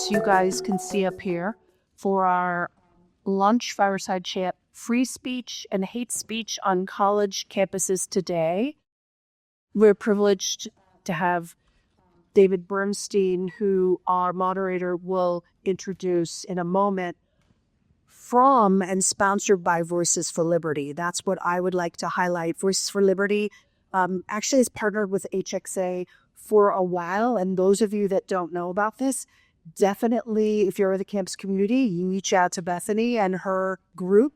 as you guys can see up here, for our lunch fireside chat, free speech and hate speech on college campuses today. We're privileged to have David Bernstein, who our moderator will introduce in a moment, from and sponsored by Voices for Liberty. That's what I would like to highlight. Voices for Liberty actually has partnered with HXA for a while. And those of you that don't know about this, definitely, if you're in the campus community, you reach out to Bethany and her group,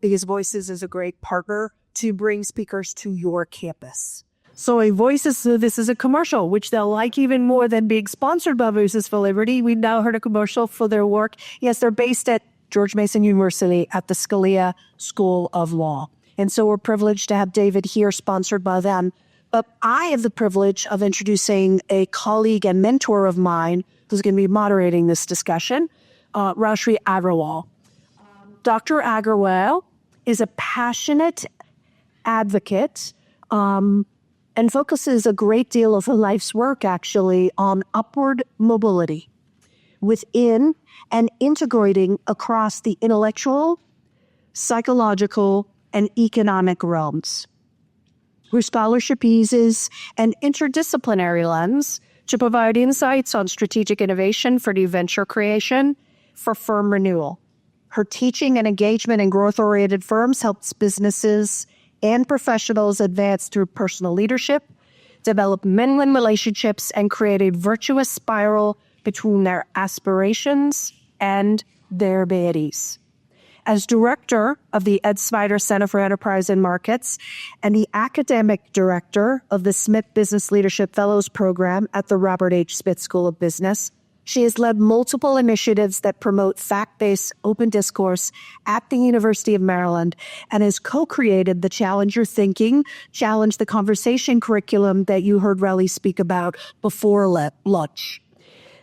because Voices is a great partner to bring speakers to your campus. So this is a commercial, which they'll like even more than being sponsored by Voices for Liberty. We now heard a commercial for their work. Yes, they're based at George Mason University at the Scalia School of Law. And so we're privileged to have David here, sponsored by them. But I have the privilege of introducing a colleague and mentor of mine who's going to be moderating this discussion, Rashri Agrawal. Dr. Agrawal is a passionate advocate and focuses a great deal of her life's work, actually, on upward mobility within and integrating across the intellectual, psychological, and economic realms. Her scholarship uses an interdisciplinary lens to provide insights on strategic innovation for new venture creation for firm renewal. Her teaching and engagement in growth-oriented firms helps businesses and professionals advance through personal leadership, develop win-win relationships, and create a virtuous spiral between their aspirations and their abilities. As director of the Ed Snyder Center for Enterprise and Markets and the academic director of the Smith Business Leadership Fellows Program at the Robert H. Smith School of Business, she has led multiple initiatives that promote fact-based open discourse at the University of Maryland and has co-created the Challenge Your Thinking, Challenge the Conversation curriculum that you heard Relly speak about before lunch.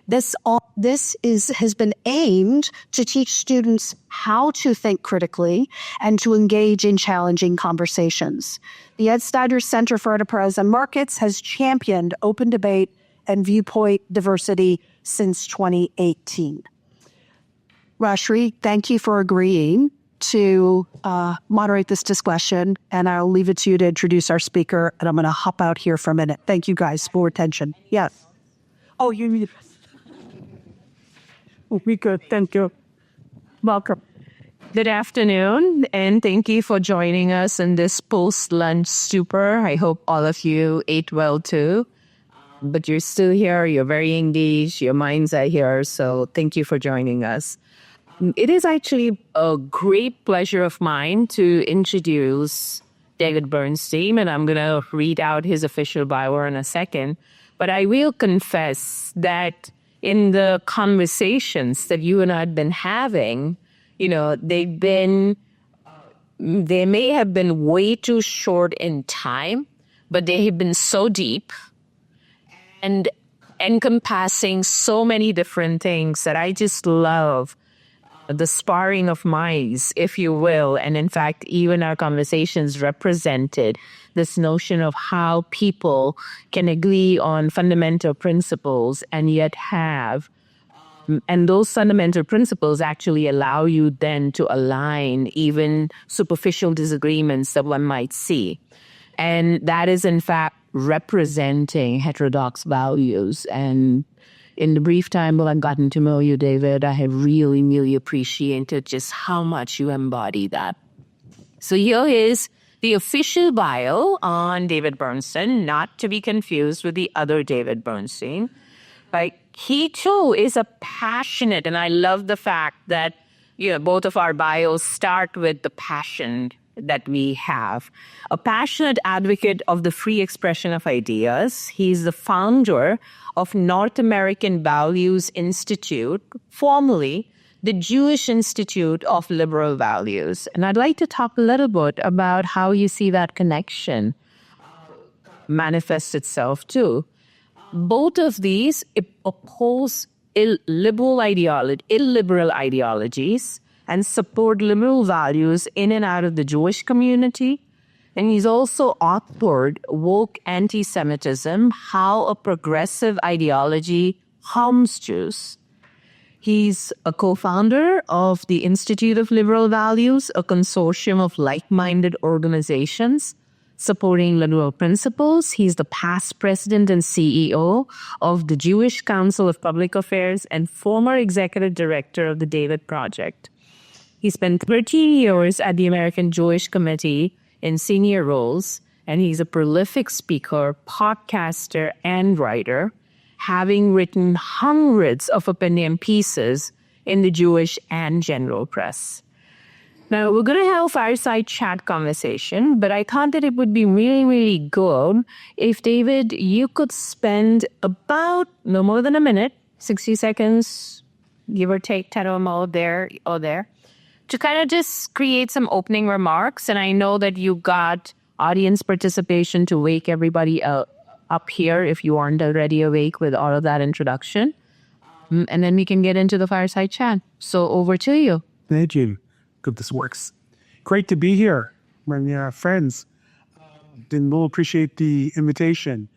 This has been aimed to teach students how to think critically and to engage in challenging conversations. The Ed Snyder Center for Enterprise and Markets has championed open debate and viewpoint diversity since 2018. Rashri, thank you for agreeing to moderate this discussion, and I'll leave it to you to introduce our speaker, and I'm going to hop out here for a minute. Thank you guys for attention. Yes. Oh, you need... We good. Thank you. Welcome. Good afternoon, and thank you for joining us in this post-lunch stupor. I hope all of you ate well too. But you're still here. You're very engaged. Your minds are here. So thank you for joining us. It is actually a great pleasure of mine to introduce David Bernstein, and I'm going to read out his official bio in a second. But I will confess that in the conversations that you and I have been having, they may have been way too short in time, but they have been so deep and encompassing so many different things that I just love the sparring of minds, if you will. And in fact, even our conversations represented this notion of how people can agree on fundamental principles and yet and those fundamental principles actually allow you then to align even superficial disagreements that one might see. And that is, in fact, representing heterodox values. And in the brief time that I've gotten to know you, David, I have really, really appreciated just how much you embody that. So here is the official bio on David Bernstein, not to be confused with the other David Bernstein. Like, he too is a passionate, and I love the fact that both of our bios start with the passion that we have. A passionate advocate of the free expression of ideas. He's the founder of North American Values Institute, formerly the Jewish Institute of Liberal Values. And I'd like to talk a little bit about how you see that connection manifest itself too. Both of these oppose illiberal ideologies and support liberal values in and out of the Jewish community. And he's also authored Woke Anti-Semitism, How a Progressive Ideology Harms Jews. He's a co-founder of the Institute of Liberal Values, a consortium of like-minded organizations supporting liberal principles. He's the past president and CEO of the Jewish Council of Public Affairs and former executive director of the David Project. He spent 13 years at the American Jewish Committee in senior roles, and he's a prolific speaker, podcaster, and writer, having written hundreds of opinion pieces in the Jewish and general press. Now, we're going to have a fireside chat conversation, but I thought that it would be really, really good if, David, you could spend about no more than a minute, 60 seconds, give or take 10 or more there, to kind of just create some opening remarks. And I know that you got audience participation to wake everybody up here if you aren't already awake with all of that introduction. And then we can get into the fireside chat. So over to you. Thank you. Good, this works. Great to be here, my friends. We'll appreciate the invitation.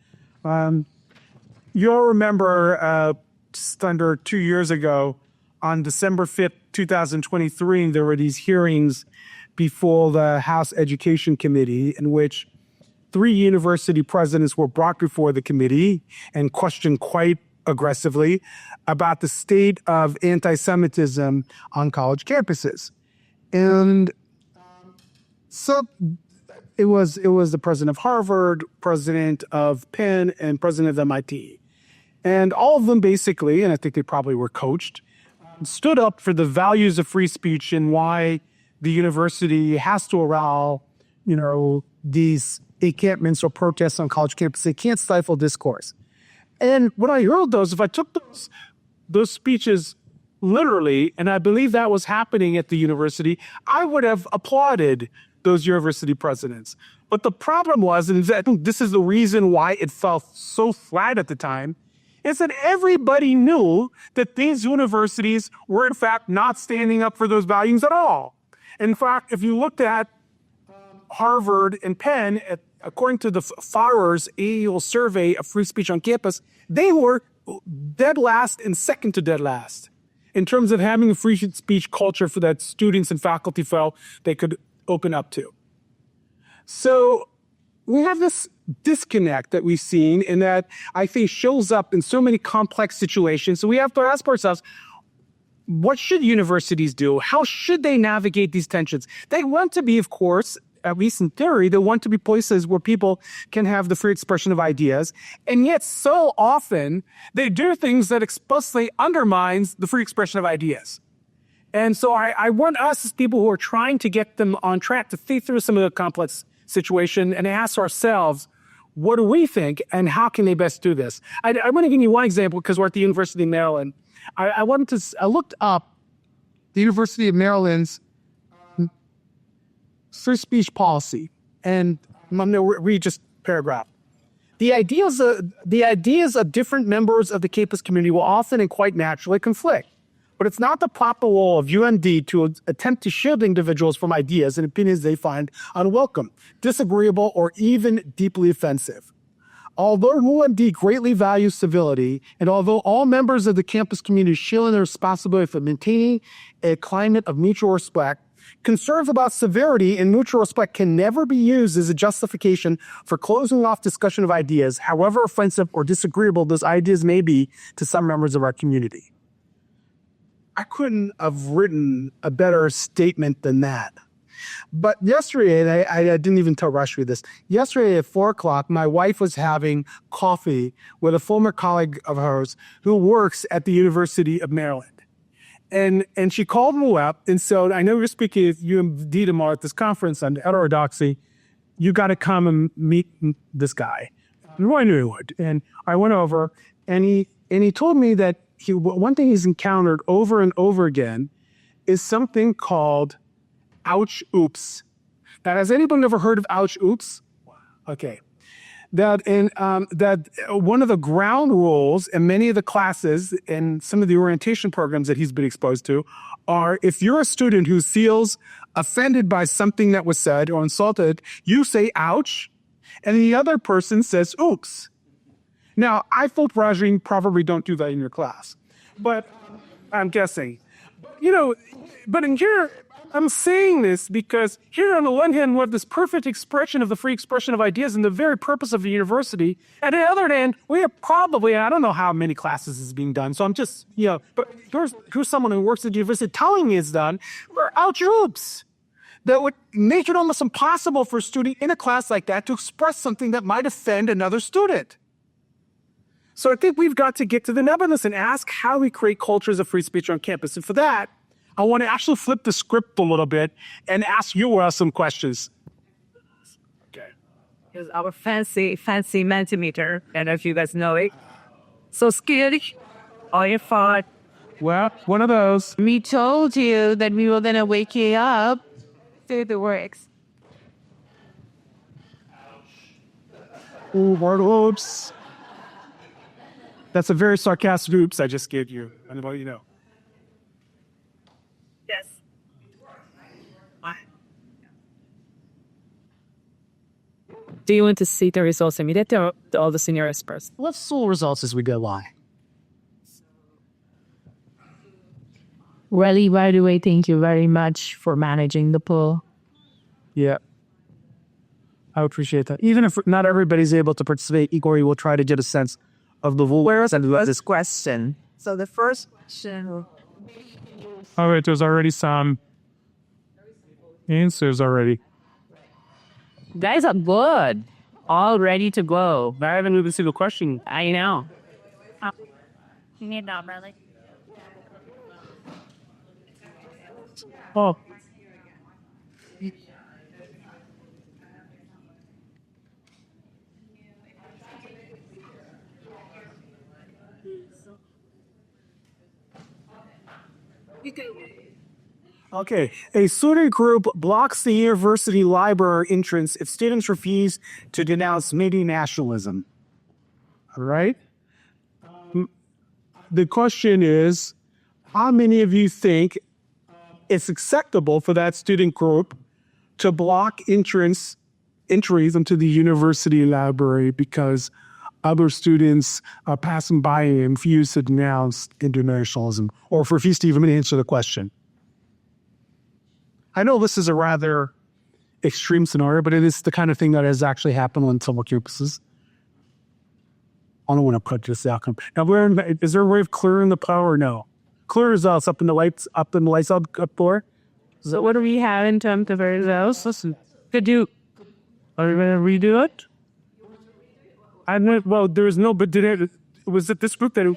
You'll remember just under 2 years ago, on December 5th, 2023, there were these hearings before the House Education Committee in which 3 university presidents were brought before the committee and questioned quite aggressively about the state of anti-Semitism on college campuses. And so it was the president of Harvard, president of Penn, and president of MIT. And all of them basically, and I think they probably were coached, stood up for the values of free speech and why the university has to allow, these encampments or protests on college campuses. They can't stifle discourse. And when I heard those, if I took those speeches literally, and I believe that was happening at the university, I would have applauded those university presidents. But the problem was, and I think this is the reason why it fell so flat at the time, is that everybody knew that these universities were in fact not standing up for those values at all. In fact, if you looked at Harvard and Penn, according to the Farrer's annual survey of free speech on campus, they were dead last and second to dead last in terms of having a free speech culture for that students and faculty felt they could open up to. So we have this disconnect that we've seen and that I think shows up in so many complex situations. So we have to ask ourselves, what should universities do? How should they navigate these tensions? They want to be, of course, at least in theory, they want to be places where people can have the free expression of ideas. And yet so often they do things that explicitly undermines the free expression of ideas. And so I want us as people who are trying to get them on track to think through some of the complex situation and ask ourselves, what do we think and how can they best do this? I want to give you one example because we're at the University of Maryland. I looked up the University of Maryland's free speech policy, and I'm going to read just a paragraph. The ideas of different members of the campus community will often and quite naturally conflict, but it's not the proper role of UMD to attempt to shield individuals from ideas and opinions they find unwelcome, disagreeable, or even deeply offensive. Although UMD greatly values civility, and although all members of the campus community share the responsibility for maintaining a climate of mutual respect, concerns about severity and mutual respect can never be used as a justification for closing off discussion of ideas, however offensive or disagreeable those ideas may be to some members of our community. I couldn't have written a better statement than that. But yesterday, and I didn't even tell Rashmi this, yesterday at 4 o'clock, my wife was having coffee with a former colleague of hers who works at the University of Maryland. And she called me up and said, I know you're speaking at UMD tomorrow at this conference on heterodoxy. You got to come and meet this guy. And I knew he would. And I went over, and he told me that one thing he's encountered over and over again is something called ouch, oops. Now, has anyone ever heard of ouch, oops? Okay. That one of the ground rules in many of the classes and some of the orientation programs that he's been exposed to are if you're a student who feels offended by something that was said or insulted, you say ouch, and the other person says oops. Now, I thought, Rajin, probably don't do that in your class. But I'm guessing. You know, but in here, I'm saying this because here on the one hand, we have this perfect expression of the free expression of ideas and the very purpose of the university. And on the other hand, we have probably, I don't know how many classes is being done. So I'm just, but here's someone who works at the university telling me it's done. We're out troops. That would make it almost impossible for a student in a class like that to express something that might offend another student. So I think we've got to get to the nub of this and ask how we create cultures of free speech on campus. And for that, I want to actually flip the script a little bit and ask you some questions. Okay. Here's our fancy Mentimeter. I don't know if you guys know it. So scary. All your fault. Well, one of those. We told you that we were going to wake you up. Do the works. Oops. That's a very sarcastic oops I just gave you. I know you know. Yes. Do you want to see the results immediately or all the senior experts? Let's see results as we go along. Really, by the way, thank you very much for managing the poll. Yeah. I appreciate that. Even if not everybody's able to participate equally, we'll try to get a sense of the Where's and this question? So the first question. All right, there's already some answers already. Guys are good. All ready to go. I haven't even seen the question. I know. You need not really. Oh. Okay, a student group blocks the university library entrance if students refuse to denounce Midi nationalism. All right? The question is, how many of you think it's acceptable for that student group to block entries into the university library because other students are passing by and refuse to denounce internationalism, or refuse to even answer the question? I know this is a rather extreme scenario, but it is the kind of thing that has actually happened on some campuses. I don't want to prejudice the outcome. Now, is there a way of clearing the power or no? Clear results up in the lights up floor. So what do we have in terms of results? Listen, are you going to redo it? There was no, but was it this group that?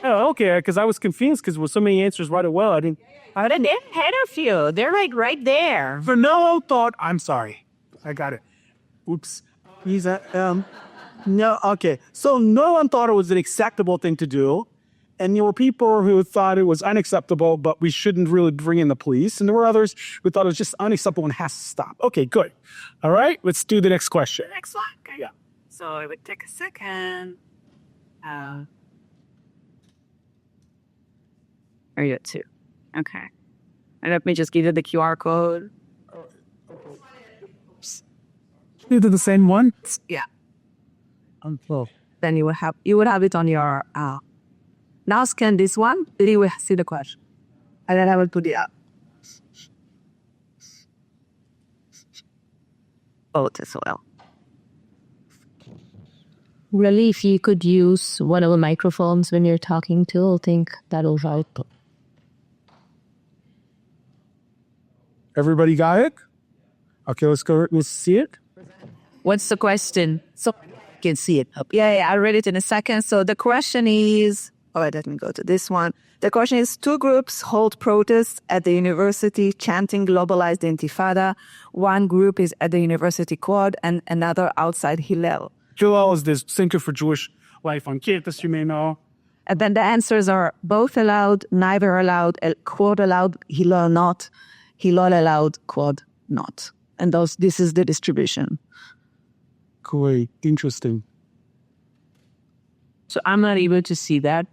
Okay, because I was confused because with so many answers right away, I didn't. They're ahead of you. They're like right there. For no thought, I'm sorry. I got it. Oops. No, okay. So no one thought it was an acceptable thing to do. And there were people who thought it was unacceptable, but we shouldn't really bring in the police. And there were others who thought it was just unacceptable and has to stop. Okay, good. All right, let's do the next question. Next one. Okay. Yeah. So it would take a second. Are you at 2? Okay. And let me just give you the QR code. You did the same one? Yeah. Oh. Then you would have it on your now scan this one, then you will see the question. And then I will put it up. Both as well. Really, if you could use one of the microphones when you're talking too, I think that'll help. Everybody got it? Okay, let's go. Let's see it. What's the question? So you can see it up. Yeah, I read it in a second. So the question is, let me go to this one. The question is, 2 groups hold protests at the university chanting globalized intifada. One group is at the university quad and another outside Hillel. Hillel is this Center for Jewish Life on campus, you may know. And then the answers are both allowed, neither allowed, quad allowed, Hillel not, Hillel allowed, quad not. And this is the distribution. Great, interesting. So I'm not able to see that.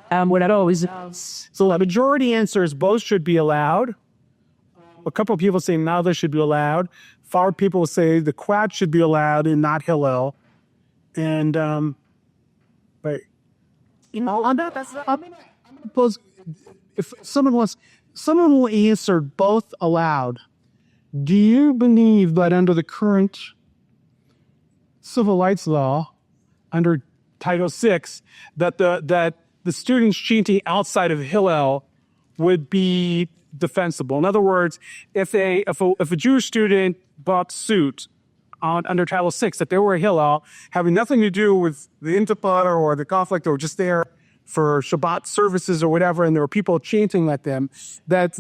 What I always So the majority answer is both should be allowed. A couple of people say neither should be allowed. 5 people say the quad should be allowed and not Hillel. And but suppose if someone will answer both aloud. Do you believe that under the current civil rights law, under Title VI, that the students chanting outside of Hillel would be defensible? In other words, if a Jewish student bought suit under Title VI, that they were a Hillel, having nothing to do with the Intifada or the conflict, or just there for Shabbat services or whatever, and there were people chanting at them, that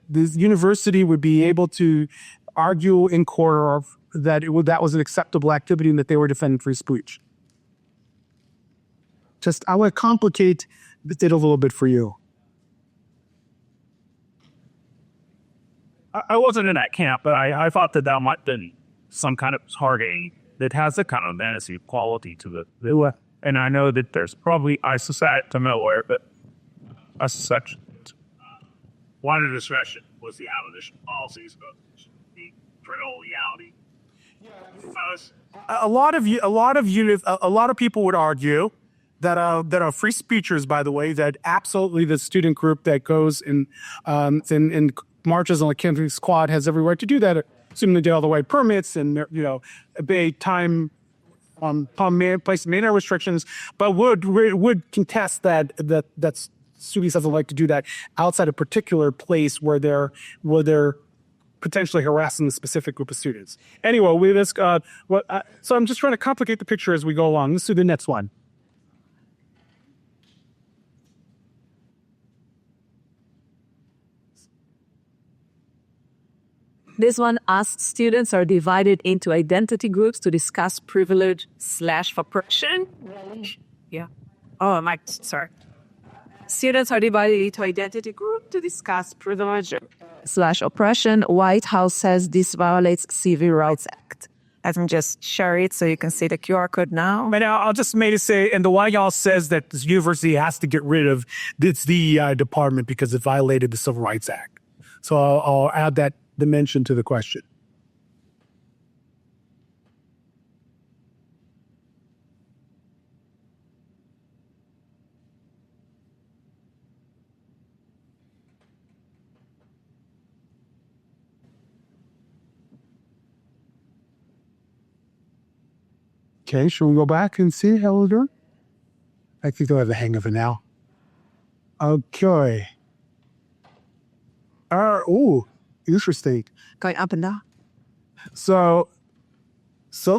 this university would be able to argue in court of that that was an acceptable activity and that they were defending free speech. I want to complicate it a little bit for you. I wasn't in that camp, but I thought that might have been some kind of targeting that has a kind of fantasy quality to it. And I know that there's probably, I suspect, I'm not aware, but I suspect one of the discretion was the abolition policies of the criminal reality. A lot of people would argue that are free speechers, by the way, that absolutely the student group that goes in marches on the campus squad has every right to do that, assuming they do all the right permits and obey time place manner restrictions, but would contest that students have the right to do that outside a particular place where they're potentially harassing a specific group of students. Anyway, so I'm just trying to complicate the picture as we go along. Let's do the next one. This one asks, students are divided into identity groups to discuss privilege / oppression. Yeah. Oh, sorry. Students are divided into identity groups to discuss privilege / oppression. White House says this violates Civil Rights Act. Let me just share it so you can see the QR code now. But I'll just maybe say, and the White House says that this university has to get rid of its DEI department because it violated the Civil Rights Act. So I'll add that dimension to the question. Okay, should we go back and see how we're doing? I think they'll have the hang of it now. Okay. Interesting. Going up and down. So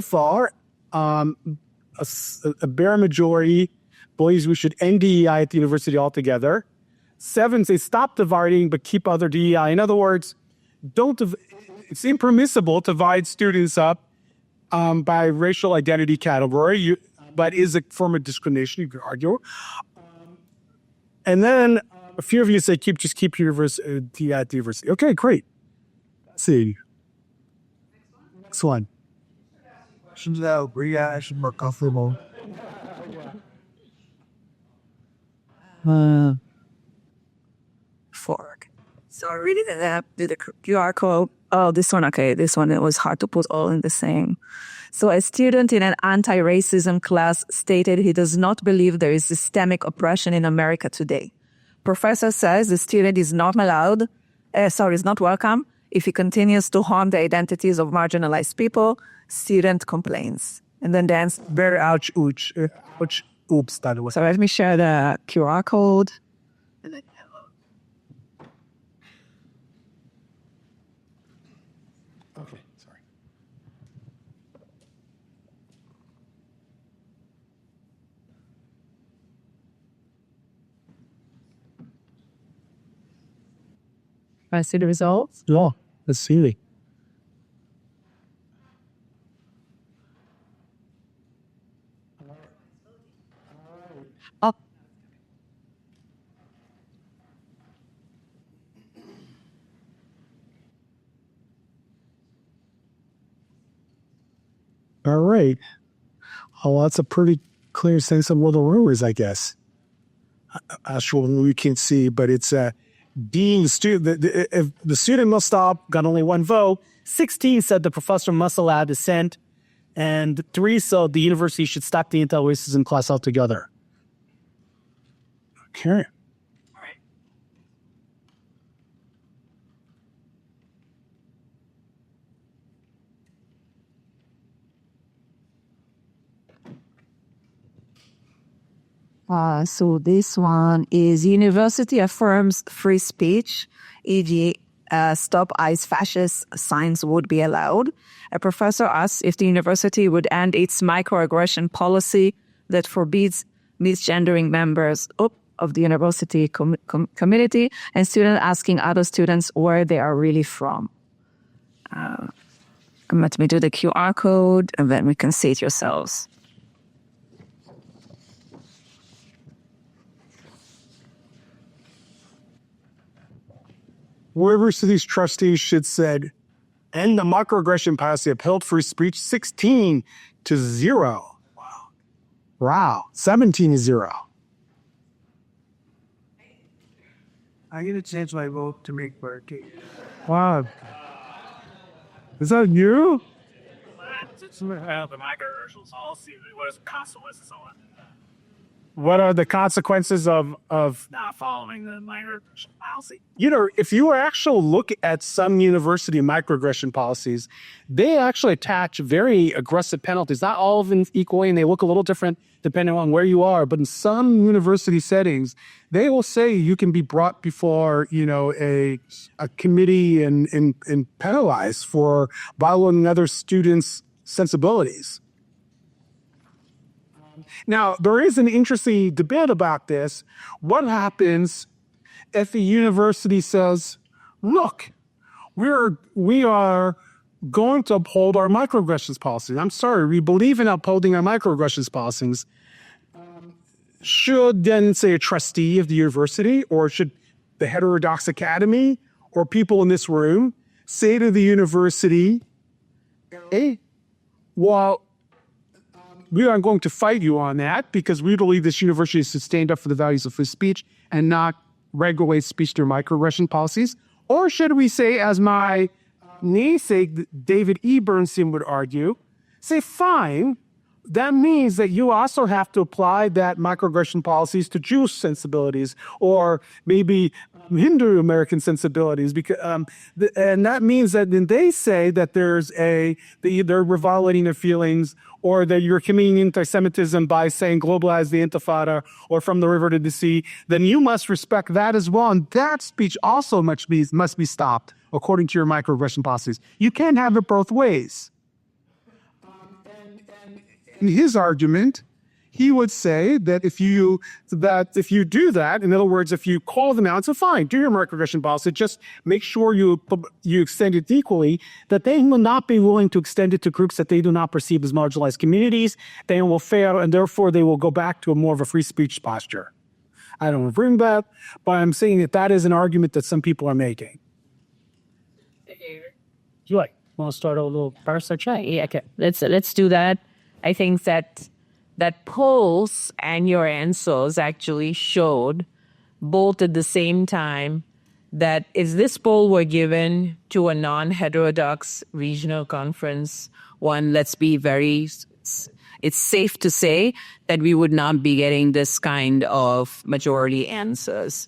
far, a bare majority believes we should end DEI at the university altogether. 7 say stop dividing, but keep other DEI. In other words, it's impermissible to divide students up by racial identity category, but is a form of discrimination, you could argue. And then a few of you say just keep university at the university. Okay, great. Let's see. Next one. Should more comfortable. Fork. So I read it in the app, do the QR code. Oh, this one, okay. This one, it was hard to put all in the same. So a student in an anti-racism class stated he does not believe there is systemic oppression in America today. Professor says the student is not is not welcome. If he continues to harm the identities of marginalized people, student complains. And then dance. Very ouch, oops, by the way. So let me share the QR code. Okay, sorry. I see the results. Yeah, let's see. Oh. All right. Well, that's a pretty clear sense of what the rumors, I guess. Actually, we can't see, but it's being the student. If the student must stop, got only one vote. 16 said the professor must allow dissent, and 3 said the university should stop the anti-racism class altogether. Okay. So this one is university affirms free speech, e.g., stop ICE fascist signs would be allowed. A professor asks if the university would end its microaggression policy that forbids misgendering members of the university community, and students asking other students where they are really from. Let me do the QR code, and then we can see it yourselves. University's trustees should said, end the microaggression policy, upheld free speech 16-0. Wow. 17-0. I'm going to change my vote to make work. Wow. Is that you? The microaggression policy, what is the consequences of it? What are the consequences of Not following the microaggression policy. if you actually look at some university microaggression policies, they actually attach very aggressive penalties. Not all of them equally, and they look a little different depending on where you are. But in some university settings, they will say you can be brought before, a committee and penalized for violating other students' sensibilities. Now, there is an interesting debate about this. What happens if a university says, look, we are going to uphold our microaggressions policies. I'm sorry, we believe in upholding our microaggressions policies. Should then, say, a trustee of the university, or should the Heterodox Academy or people in this room say to the university, hey, well, we are going to fight you on that because we believe this university should stand up for the values of free speech and not regulate speech through microaggression policies? Or should we say, as my namesake, David E. Bernstein would argue, say, fine, that means that you also have to apply that microaggression policies to Jewish sensibilities or maybe Hindu American sensibilities, because and that means that then they say that they're violating their feelings, or that you're committing anti-Semitism by saying globalize the Intifada or from the river to the sea, then you must respect that as well. And that speech also must be stopped according to your microaggression policies. You can't have it both ways. In his argument, he would say that if you do that, in other words, if you call them out, so fine, do your microaggression policy, just make sure you extend it equally, that they will not be willing to extend it to groups that they do not perceive as marginalized communities. They will fail, and therefore they will go back to a more of a free speech posture. I don't agree with that, but I'm saying that is an argument that some people are making. You want to start a little fireside chat? Yeah, okay. Let's do that. I think that polls and your answers actually showed both at the same time that if this poll were given to a non-heterodox regional conference, let's be it's safe to say that we would not be getting this kind of majority answers.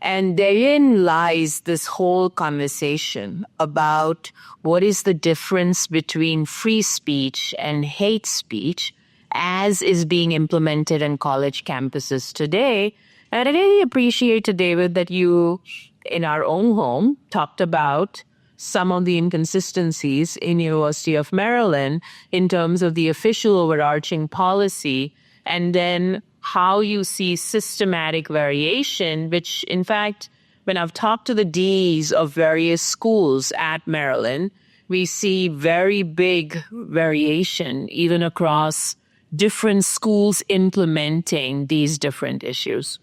And therein lies this whole conversation about what is the difference between free speech and hate speech as is being implemented in college campuses today. And I really appreciate, David, that you, in our own home, talked about some of the inconsistencies in University of Maryland in terms of the official overarching policy, and then how you see systematic variation, which, in fact, when I've talked to the deans of various schools at Maryland, we see very big variation even across different schools implementing these different issues.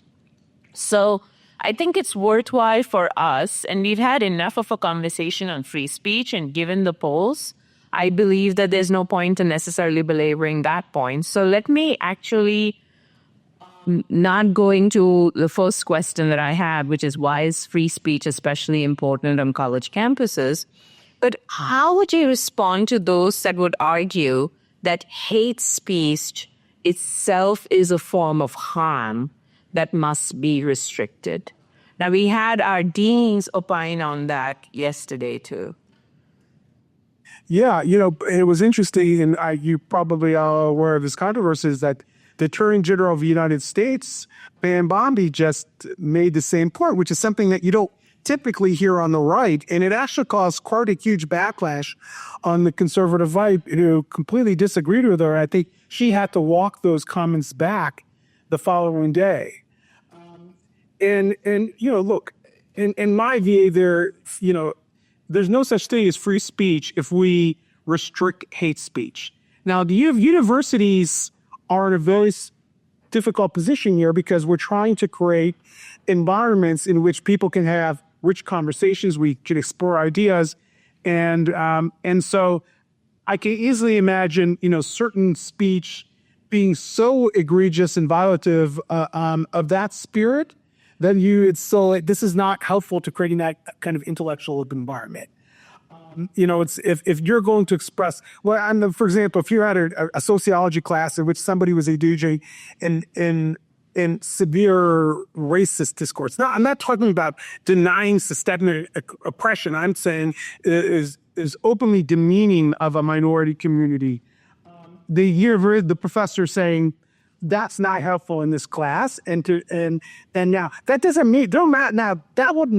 So I think it's worthwhile for us, and we've had enough of a conversation on free speech, and given the polls, I believe that there's no point in necessarily belaboring that point. So let me actually, not going to the first question that I had, which is why is free speech especially important on college campuses, but how would you respond to those that would argue that hate speech itself is a form of harm that must be restricted. Now, we had our deans opine on that yesterday, too. Yeah, it was interesting, and you probably are aware of this controversy, is that the Attorney General of the United States, Van Bondi, just made the same point, which is something that you don't typically hear on the right, and it actually caused quite a huge backlash on the conservative right, who completely disagreed with her. I think she had to walk those comments back the following day. And look, in my view, there's no such thing as free speech if we restrict hate speech. Now, the universities are in a very difficult position here because we're trying to create environments in which people can have rich conversations, we can explore ideas, and so I can easily imagine, certain speech being so egregious and violative of that spirit that this is not helpful to creating that kind of intellectual environment. It's if you're going to express, for example, if you're at a sociology class in which somebody was engaging in severe racist discourse. Now, I'm not talking about denying systemic oppression. I'm saying is openly demeaning of a minority community. The professor saying that's not helpful in this class, and now that doesn't mean that would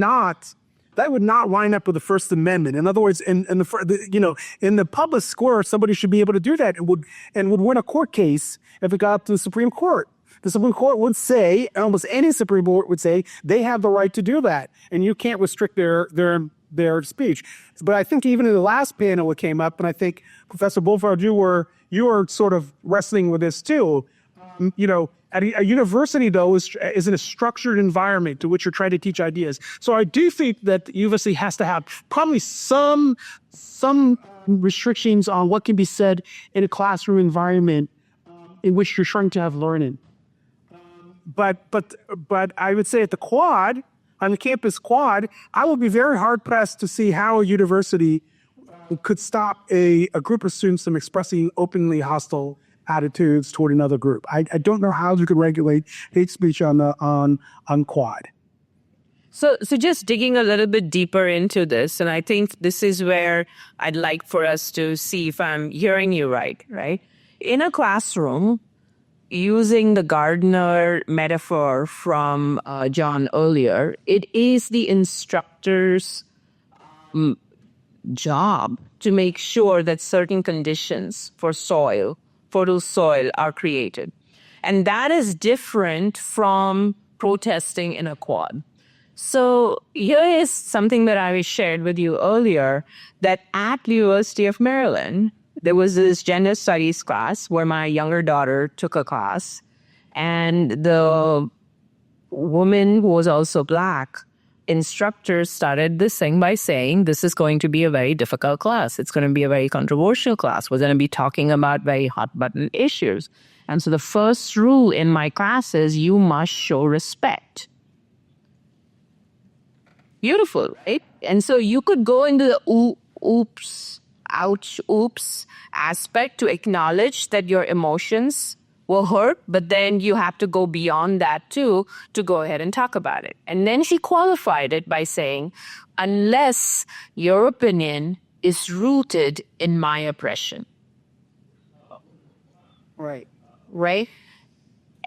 not line up with the First Amendment. In other words, in the public square, somebody should be able to do that and would win a court case if it got up to the Supreme Court. The Supreme Court would say, almost any Supreme Court would say, they have the right to do that, and you can't restrict their speech. But I think even in the last panel it came up, and I think Professor Bulford, you were sort of wrestling with this too. At a university, though, is in a structured environment to which you're trying to teach ideas. So I do think that the university has to have probably some restrictions on what can be said in a classroom environment in which you're trying to have learning. But I would say at the Quad, on the campus Quad, I would be very hard pressed to see how a university could stop a group of students from expressing openly hostile attitudes toward another group. I don't know how you could regulate hate speech on Quad. So just digging a little bit deeper into this, and I think this is where I'd like for us to see if I'm hearing you right? In a classroom, using the gardener metaphor from John earlier, it is the instructor's job to make sure that certain conditions for fertile soil are created. And that is different from protesting in a quad. So here is something that I shared with you earlier, that at the University of Maryland, there was this gender studies class where my younger daughter took a class, and the woman who was also Black instructor started this thing by saying, this is going to be a very difficult class. It's going to be a very controversial class. We're going to be talking about very hot button issues. And so the first rule in my class is you must show respect. Beautiful, right? And so you could go into the oops, ouch, oops aspect to acknowledge that your emotions will hurt, but then you have to go beyond that too to go ahead and talk about it. And then she qualified it by saying, unless your opinion is rooted in my oppression. Right?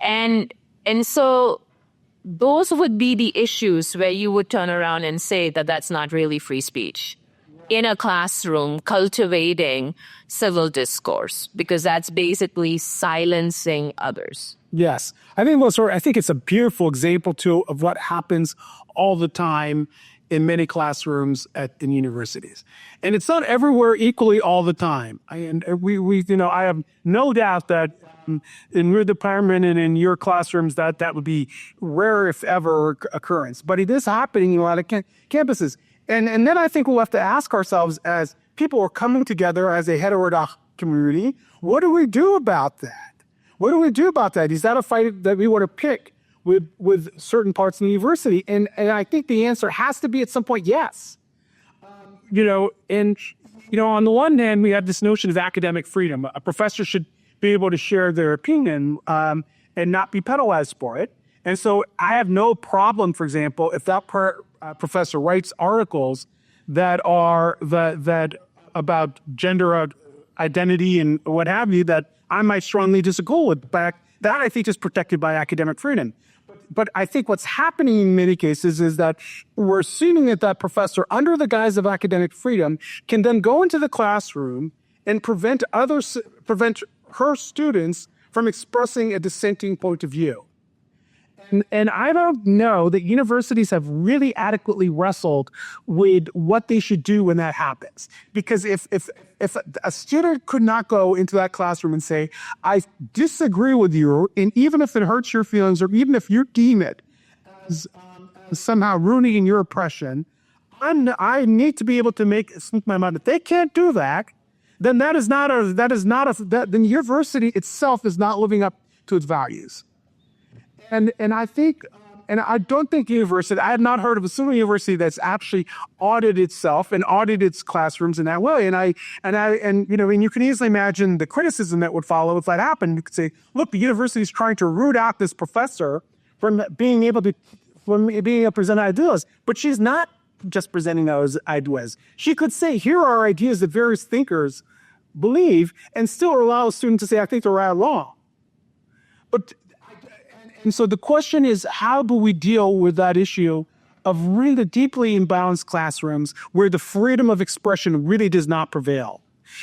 And so those would be the issues where you would turn around and say that that's not really free speech in a classroom, cultivating civil discourse, because that's basically silencing others. Yes. I think it's a beautiful example, too, of what happens all the time in many classrooms in universities. And it's not everywhere equally all the time. I have no doubt that in your department and in your classrooms that would be rare, if ever, occurrence. But it is happening in a lot of campuses. And then I think we'll have to ask ourselves, as people are coming together as a heterodox community, what do we do about that? What do we do about that? Is that a fight that we want to pick with certain parts of the university? And I think the answer has to be at some point, yes. On the one hand, we have this notion of academic freedom. A professor should be able to share their opinion and not be penalized for it. And so I have no problem, for example, if that professor writes articles that are that about gender identity and what have you that I might strongly disagree with. But that I think is protected by academic freedom. But I think what's happening in many cases is that we're assuming that that professor, under the guise of academic freedom, can then go into the classroom and prevent her students from expressing a dissenting point of view. And I don't know that universities have really adequately wrestled with what they should do when that happens. Because if a student could not go into that classroom and say, I disagree with you, and even if it hurts your feelings, or even if you deem it as somehow ruining your oppression, I need to be able to speak my mind. If they can't do that, then then the university itself is not living up to its values. And I don't think university, I have not heard of a single university that's actually audited itself and audited its classrooms in that way. And you can easily imagine the criticism that would follow if that happened. You could say, look, the university is trying to root out this professor from being able to present ideas, but she's not just presenting those ideas. She could say, here are ideas that various thinkers believe, and still allow a student to say, I think they're right or wrong. And so the question is, how do we deal with that issue of really deeply imbalanced classrooms where the freedom of expression really does not prevail?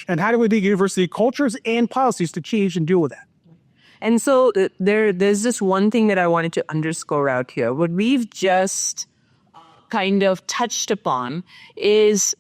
And how do we do university cultures and policies to change and deal with that? And so there's this one thing that I wanted to underscore out here. What we've just kind of touched upon is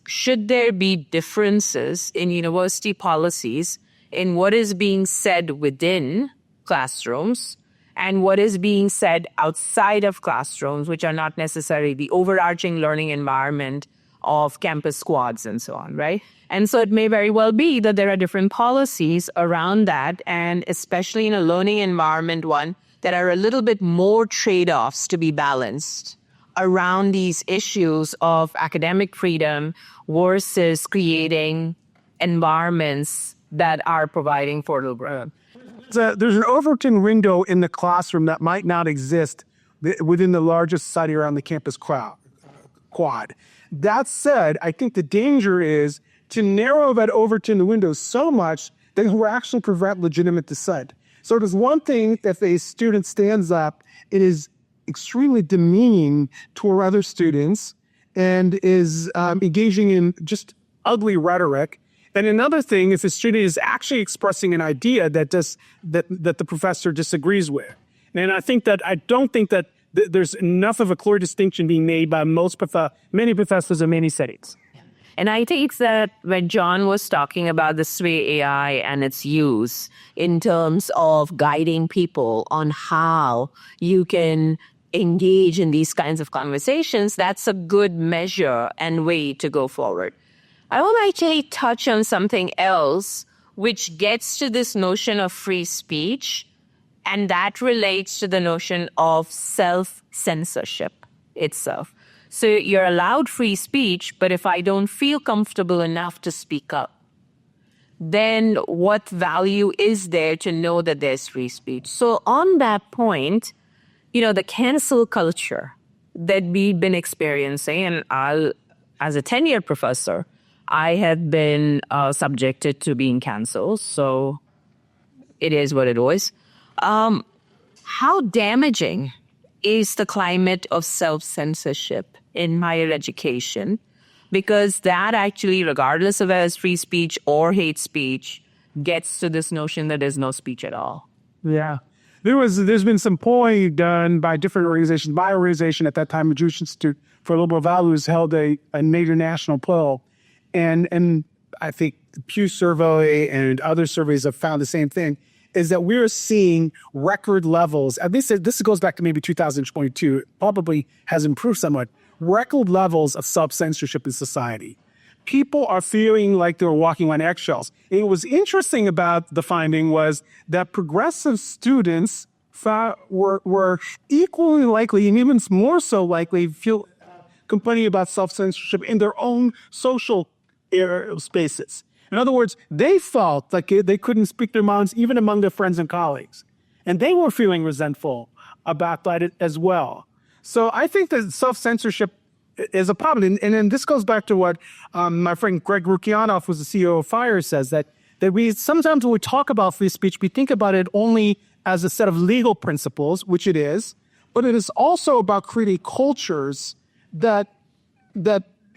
should there be differences in university policies in what is being said within classrooms and what is being said outside of classrooms, which are not necessarily the overarching learning environment of campus squads and so on, right? And so it may very well be that there are different policies around that, and especially in a learning environment one, that are a little bit more trade-offs to be balanced around these issues of academic freedom versus creating environments that are providing fertile ground. There's an Overton window in the classroom that might not exist within the largest society around the campus quad. That said, I think the danger is to narrow that Overton window so much that it will actually prevent legitimate dissent. So it is one thing if a student stands up, it is extremely demeaning toward other students and is engaging in just ugly rhetoric. And another thing, if a student is actually expressing an idea that the professor disagrees with. And I don't think that there's enough of a clear distinction being made by many professors in many settings. And I think that when John was talking about the Sway AI and its use in terms of guiding people on how you can engage in these kinds of conversations, that's a good measure and way to go forward. I will actually touch on something else which gets to this notion of free speech, and that relates to the notion of self-censorship itself. So you're allowed free speech, but if I don't feel comfortable enough to speak up, then what value is there to know that there's free speech? So on that point, the cancel culture that we've been experiencing, and as a tenured professor, I have been subjected to being canceled, so it is what it is. How damaging is the climate of self-censorship in higher education? Because that actually, regardless of whether it's free speech or hate speech, gets to this notion that there's no speech at all. Yeah. There's been some polling done by different organizations. My organization at that time, the Jewish Institute for Liberal Values, held a major national poll. And I think the Pew survey and other surveys have found the same thing, is that we're seeing record levels. At least this goes back to maybe 2022. It probably has improved somewhat. Record levels of self-censorship in society. People are feeling like they're walking on eggshells. And what was interesting about the finding was that progressive students were equally likely, and even more so likely, feel complaining about self-censorship in their own social spaces. In other words, they felt like they couldn't speak their minds even among their friends and colleagues. And they were feeling resentful about that as well. So I think that self-censorship is a problem. And then this goes back to what my friend Greg Rukianoff, who's the CEO of FIRE, says, that we sometimes when we talk about free speech, we think about it only as a set of legal principles, which it is, but it is also about creating cultures that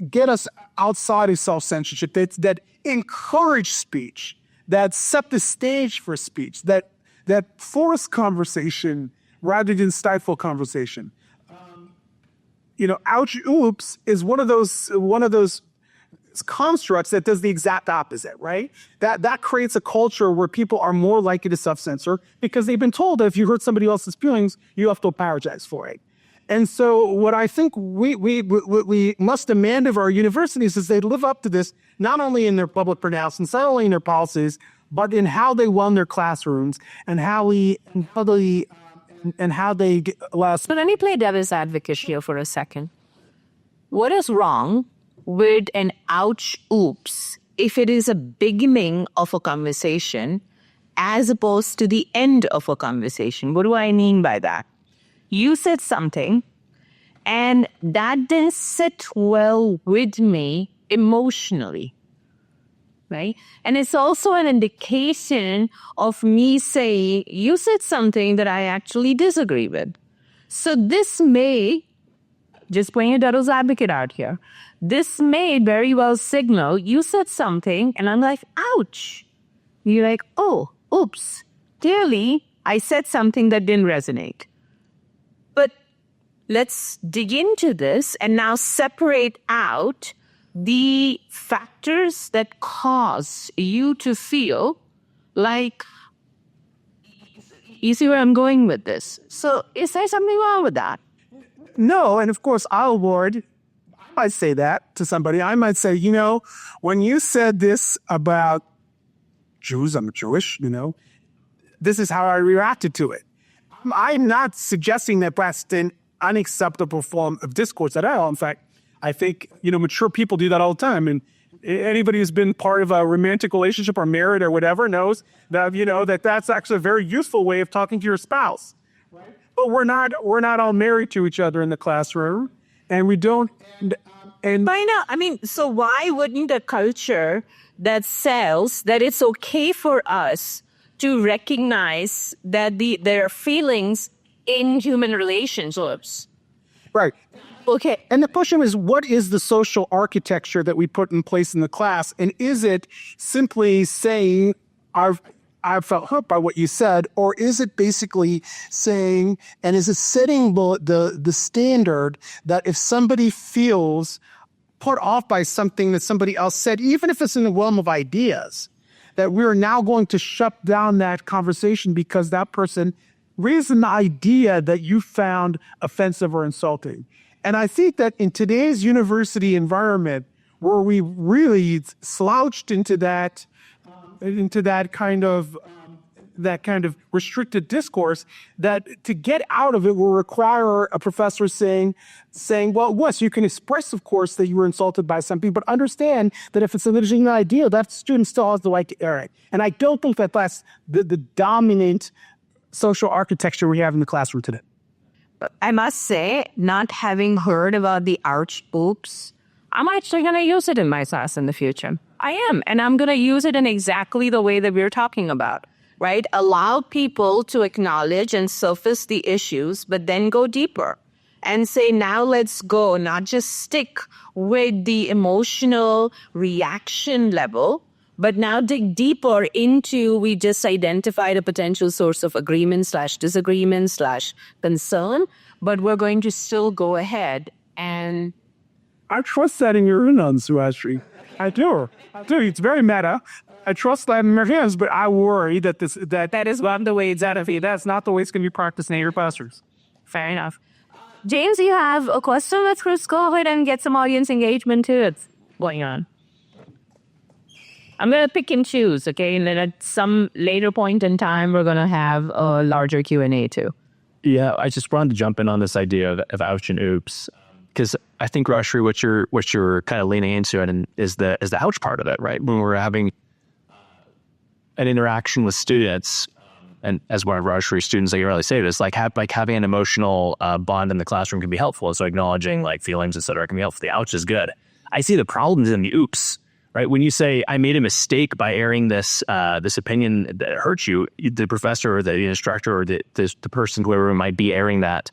get us outside of self-censorship, that encourage speech, that set the stage for speech, that force conversation rather than stifle conversation. Ouch, oops is one of those constructs that does the exact opposite, right? That creates a culture where people are more likely to self-censor because they've been told that if you hurt somebody else's feelings, you have to apologize for it. And so what I think we must demand of our universities is they live up to this, not only in their public pronouncements, not only in their policies, but in how they run their classrooms and how they allow. But let me play devil's advocate here for a second. What is wrong with an ouch oops if it is a beginning of a conversation as opposed to the end of a conversation? What do I mean by that? You said something and that didn't sit well with me emotionally, right? And it's also an indication of me saying, you said something that I actually disagree with. So this may, just playing a devil's advocate out here, this may very well signal you said something and I'm like, ouch. You're like, oh, oops. Clearly, I said something that didn't resonate. But let's dig into this and now separate out the factors that cause you to feel like, you see where I'm going with this. So is there something wrong with that? No, and of course, I might say that to somebody. I might say, when you said this about Jews, I'm Jewish, this is how I reacted to it. I'm not suggesting that that's an unacceptable form of discourse at all. In fact, I think, mature people do that all the time. And anybody who's been part of a romantic relationship or married or whatever knows that, that's actually a very useful way of talking to your spouse. Right? But we're not all married to each other in the classroom. And we don't. And Why not? So why wouldn't a culture that says that it's okay for us to recognize that there are feelings in human relationships? Right. Okay. And the question is, what is the social architecture that we put in place in the class? And is it simply saying, I felt hurt by what you said, or is it basically saying, and is it setting the standard that if somebody feels put off by something that somebody else said, even if it's in the realm of ideas, that we're now going to shut down that conversation because that person raised an idea that you found offensive or insulting? And I think that in today's university environment, where we really slouched into that kind of restricted discourse, that to get out of it will require a professor saying, well, yes, you can express, of course, that you were insulted by something, but understand that if it's a legitimate idea, that student still has the right to air it. And I don't think that that's the dominant social architecture we have in the classroom today. I must say, not having heard about the ouch oops, I'm actually going to use it in my class in the future. I am. And I'm going to use it in exactly the way that we're talking about, right? Allow people to acknowledge and surface the issues, but then go deeper and say, now let's go, not just stick with the emotional reaction level, but now dig deeper into, we just identified a potential source of agreement / disagreement / concern, but we're going to still go ahead and... I trust that in your hands, Suhasri. I do. It's very meta. I trust that in your hands, but I worry that that is not the way it's out of here. That's not the way it's going to be practiced in your classrooms. Fair enough. James, you have a question? Let's go ahead and get some audience engagement too. It's going on. I'm going to pick and choose, okay? And then at some later point in time, we're going to have a larger Q&A too. Yeah, I just wanted to jump in on this idea of ouch and oops, because I think, Rashri, what you're kind of leaning into and is the ouch part of it, right? When we're having an interaction with students, and as one of our students, I can really say this, like having an emotional bond in the classroom can be helpful. So acknowledging like feelings, et cetera, can be helpful. The ouch is good. I see the problems in the oops, right? When you say, I made a mistake by airing this opinion that hurts you, the professor or the instructor or the person, whoever might be airing that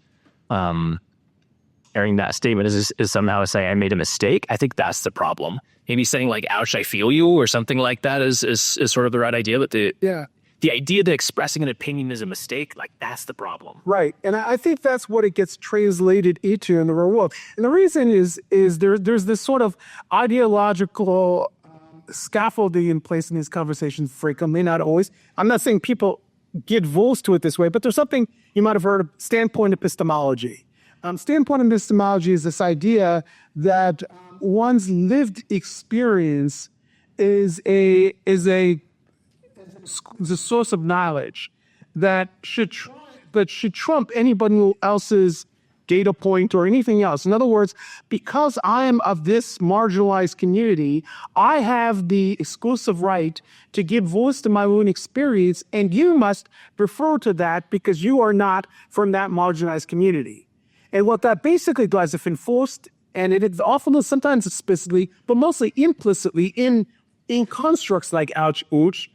statement is somehow saying, I made a mistake. I think that's the problem. Maybe saying like, ouch, I feel you, or something like that is sort of the right idea. But the idea that expressing an opinion is a mistake, like that's the problem. Right. And I think that's what it gets translated into in the real world. And the reason is there's this sort of ideological scaffolding in place in these conversations frequently, not always. I'm not saying people get voiced to it this way, but there's something you might have heard of standpoint epistemology. Standpoint epistemology is this idea that one's lived experience is a source of knowledge that should trump anybody else's data point or anything else. In other words, because I am of this marginalized community, I have the exclusive right to give voice to my own experience, and you must refer to that because you are not from that marginalized community. And what that basically does, if enforced, and it is often sometimes explicitly, but mostly implicitly in constructs like ouch, ooch,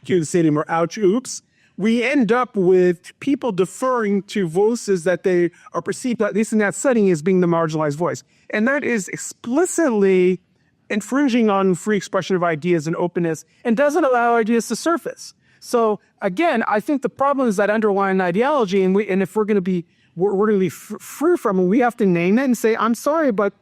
can't say anymore, ouch, oops, we end up with people deferring to voices that they are perceived, at least in that setting, as being the marginalized voice. And that is explicitly infringing on free expression of ideas and openness and doesn't allow ideas to surface. So again, I think the problem is that underlying ideology, and if we're going to be free from it, we have to name it and say, I'm sorry, but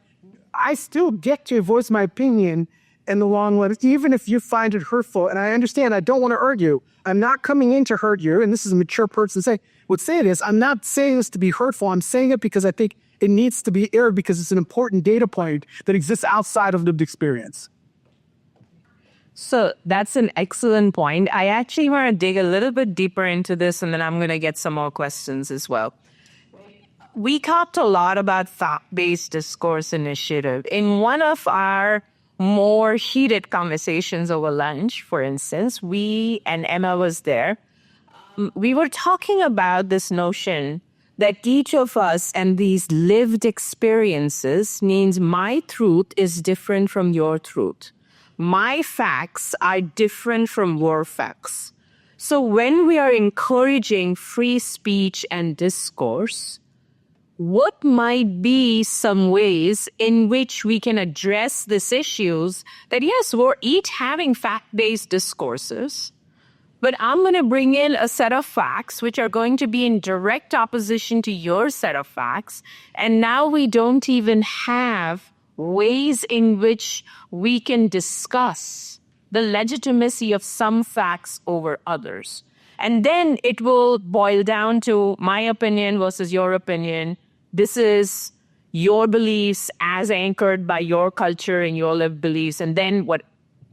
I still get to voice my opinion in the long run, even if you find it hurtful. And I understand, I don't want to hurt you. I'm not coming in to hurt you. And this is a mature person would say it is. I'm not saying this to be hurtful. I'm saying it because I think it needs to be aired because it's an important data point that exists outside of lived experience. So that's an excellent point. I actually want to dig a little bit deeper into this, and then I'm going to get some more questions as well. We talked a lot about fact-based discourse initiative. In one of our more heated conversations over lunch, for instance, we and Emma was there. We were talking about this notion that each of us and these lived experiences means my truth is different from your truth. My facts are different from your facts. So when we are encouraging free speech and discourse, what might be some ways in which we can address these issues that, yes, we're each having fact-based discourses, but I'm going to bring in a set of facts which are going to be in direct opposition to your set of facts. And now we don't even have ways in which we can discuss the legitimacy of some facts over others. And then it will boil down to my opinion versus your opinion. This is your beliefs as anchored by your culture and your lived beliefs. And then what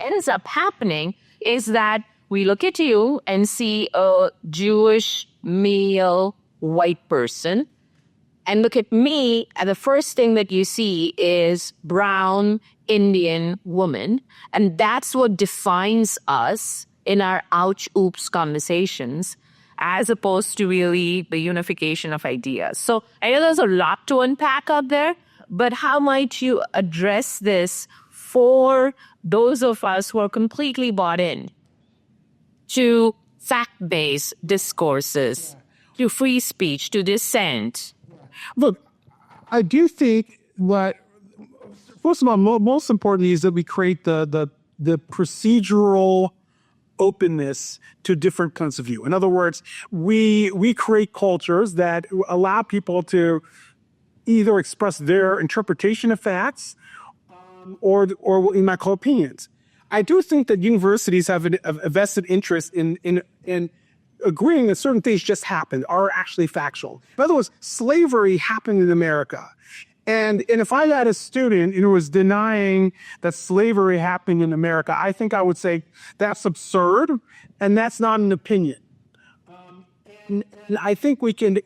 ends up happening is that we look at you and see a Jewish male white person, and look at me, and the first thing that you see is brown Indian woman. And that's what defines us in our ouch, oops conversations, as opposed to really the unification of ideas. So I know there's a lot to unpack out there, but how might you address this for those of us who are completely bought in to fact-based discourses, to free speech, to dissent? Look, I do think what, first of all, most importantly is that we create the procedural openness to different points of view. In other words, we create cultures that allow people to either express their interpretation of facts or what you might call opinions. I do think that universities have a vested interest in agreeing that certain things just happened, are actually factual. In other words, slavery happened in America. And if I had a student who was denying that slavery happened in America, I think I would say that's absurd and that's not an opinion. And I think we can,